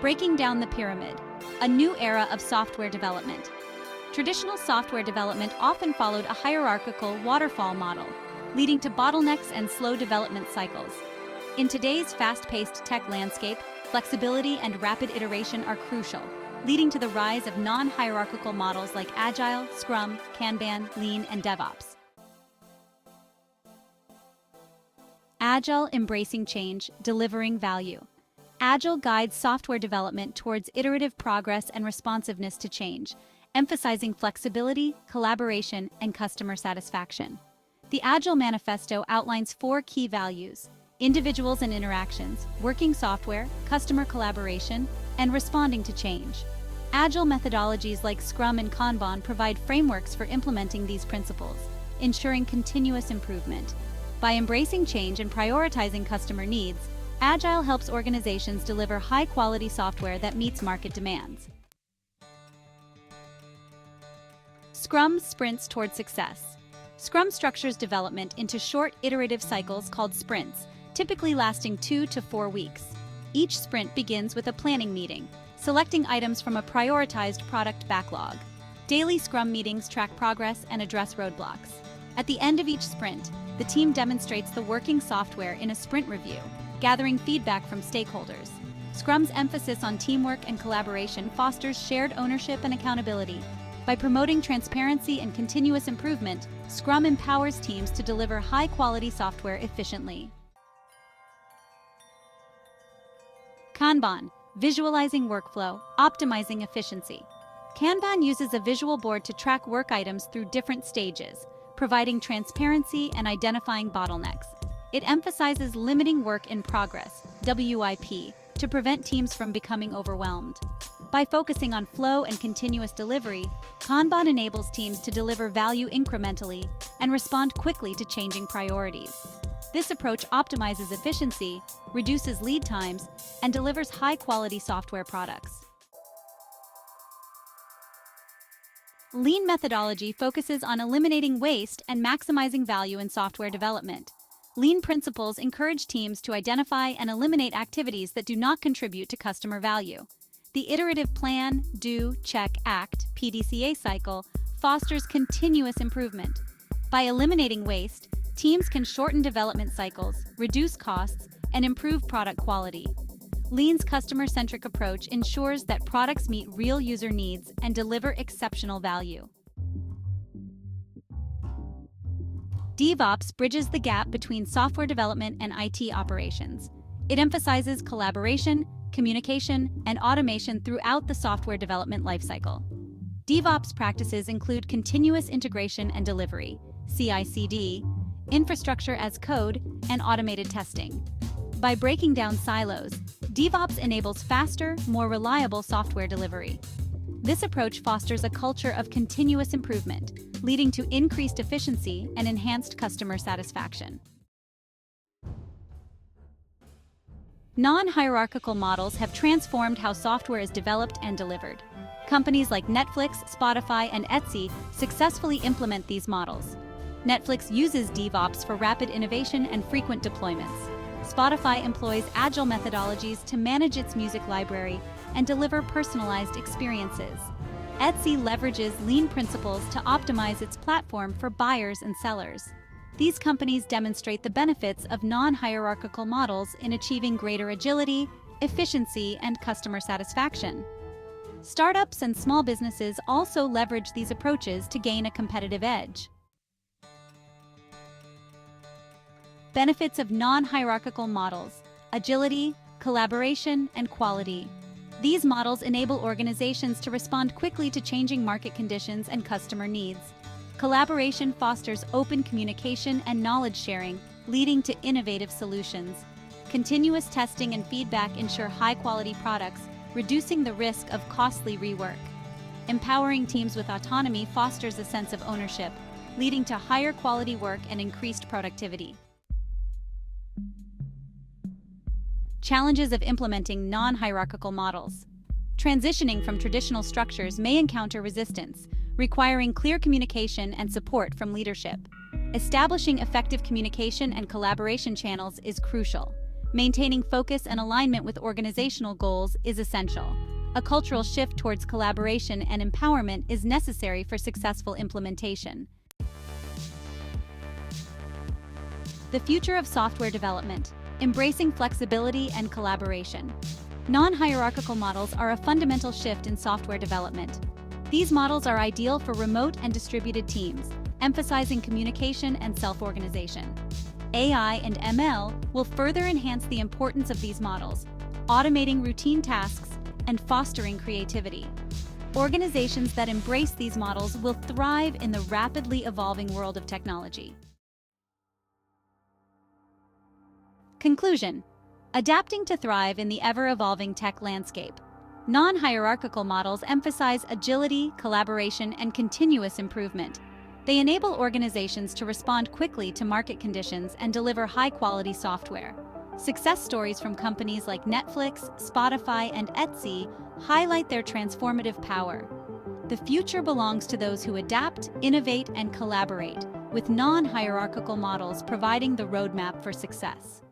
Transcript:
Breaking down the pyramid, a new era of software development. Traditional software development often followed a hierarchical waterfall model, leading to bottlenecks and slow development cycles. In today's fast-paced tech landscape, flexibility and rapid iteration are crucial, leading to the rise of non-hierarchical models like Agile, Scrum, Kanban, Lean, and DevOps. Agile embracing change, delivering value. Agile guides software development towards iterative progress and responsiveness to change, emphasizing flexibility, collaboration, and customer satisfaction. The Agile Manifesto outlines 4 key values: individuals and interactions, working software, customer collaboration, and responding to change. Agile methodologies like Scrum and Kanban provide frameworks for implementing these principles, ensuring continuous improvement. By embracing change and prioritizing customer needs, Agile helps organizations deliver high-quality software that meets market demands. Scrum sprints toward success. Scrum structures development into short, iterative cycles called sprints, typically lasting 2 to 4 weeks. Each sprint begins with a planning meeting, selecting items from a prioritized product backlog. Daily Scrum meetings track progress and address roadblocks. At the end of each sprint, the team demonstrates the working software in a sprint review, gathering feedback from stakeholders. Scrum's emphasis on teamwork and collaboration fosters shared ownership and accountability. By promoting transparency and continuous improvement, Scrum empowers teams to deliver high-quality software efficiently. Kanban, visualizing workflow, optimizing efficiency. Kanban uses a visual board to track work items through different stages, providing transparency and identifying bottlenecks. It emphasizes limiting work in progress, WIP, to prevent teams from becoming overwhelmed. By focusing on flow and continuous delivery, Kanban enables teams to deliver value incrementally and respond quickly to changing priorities. This approach optimizes efficiency, reduces lead times, and delivers high-quality software products. Lean methodology focuses on eliminating waste and maximizing value in software development. Lean principles encourage teams to identify and eliminate activities that do not contribute to customer value. The iterative plan, do, check, act (PDCA) cycle fosters continuous improvement. By eliminating waste, teams can shorten development cycles, reduce costs, and improve product quality. Lean's customer-centric approach ensures that products meet real user needs and deliver exceptional value. DevOps bridges the gap between software development and IT operations. It emphasizes collaboration, communication, and automation throughout the software development lifecycle. DevOps practices include continuous integration and delivery, CI/CD, infrastructure as code, and automated testing. By breaking down silos, DevOps enables faster, more reliable software delivery. This approach fosters a culture of continuous improvement, leading to increased efficiency and enhanced customer satisfaction. Non-hierarchical models have transformed how software is developed and delivered. Companies like Netflix, Spotify, and Etsy successfully implement these models. Netflix uses DevOps for rapid innovation and frequent deployments. Spotify employs Agile methodologies to manage its music library and deliver personalized experiences. Etsy leverages Lean principles to optimize its platform for buyers and sellers. These companies demonstrate the benefits of non-hierarchical models in achieving greater agility, efficiency, and customer satisfaction. Startups and small businesses also leverage these approaches to gain a competitive edge. Benefits of non-hierarchical models: agility, collaboration, and quality. These models enable organizations to respond quickly to changing market conditions and customer needs. Collaboration fosters open communication and knowledge sharing, leading to innovative solutions. Continuous testing and feedback ensure high-quality products, reducing the risk of costly rework. Empowering teams with autonomy fosters a sense of ownership, leading to higher quality work and increased productivity. Challenges of implementing non-hierarchical models. Transitioning from traditional structures may encounter resistance, requiring clear communication and support from leadership. Establishing effective communication and collaboration channels is crucial. maintaining focus and alignment with organizational goals is essential. A cultural shift towards collaboration and empowerment is necessary for successful implementation. The future of software development, embracing flexibility and collaboration. Non-hierarchical models are a fundamental shift in software development. These models are ideal for remote and distributed teams, emphasizing communication and self-organization. AI and ML will further enhance the importance of these models, automating routine tasks and fostering creativity. Organizations that embrace these models will thrive in the rapidly evolving world of technology. Conclusion: adapting to thrive in the ever-evolving tech landscape. Non-hierarchical models emphasize agility, collaboration, and continuous improvement. They enable organizations to respond quickly to market conditions and deliver high-quality software. Success stories from companies like Netflix, Spotify, and Etsy highlight their transformative power. The future belongs to those who adapt, innovate, and collaborate, with non-hierarchical models providing the roadmap for success.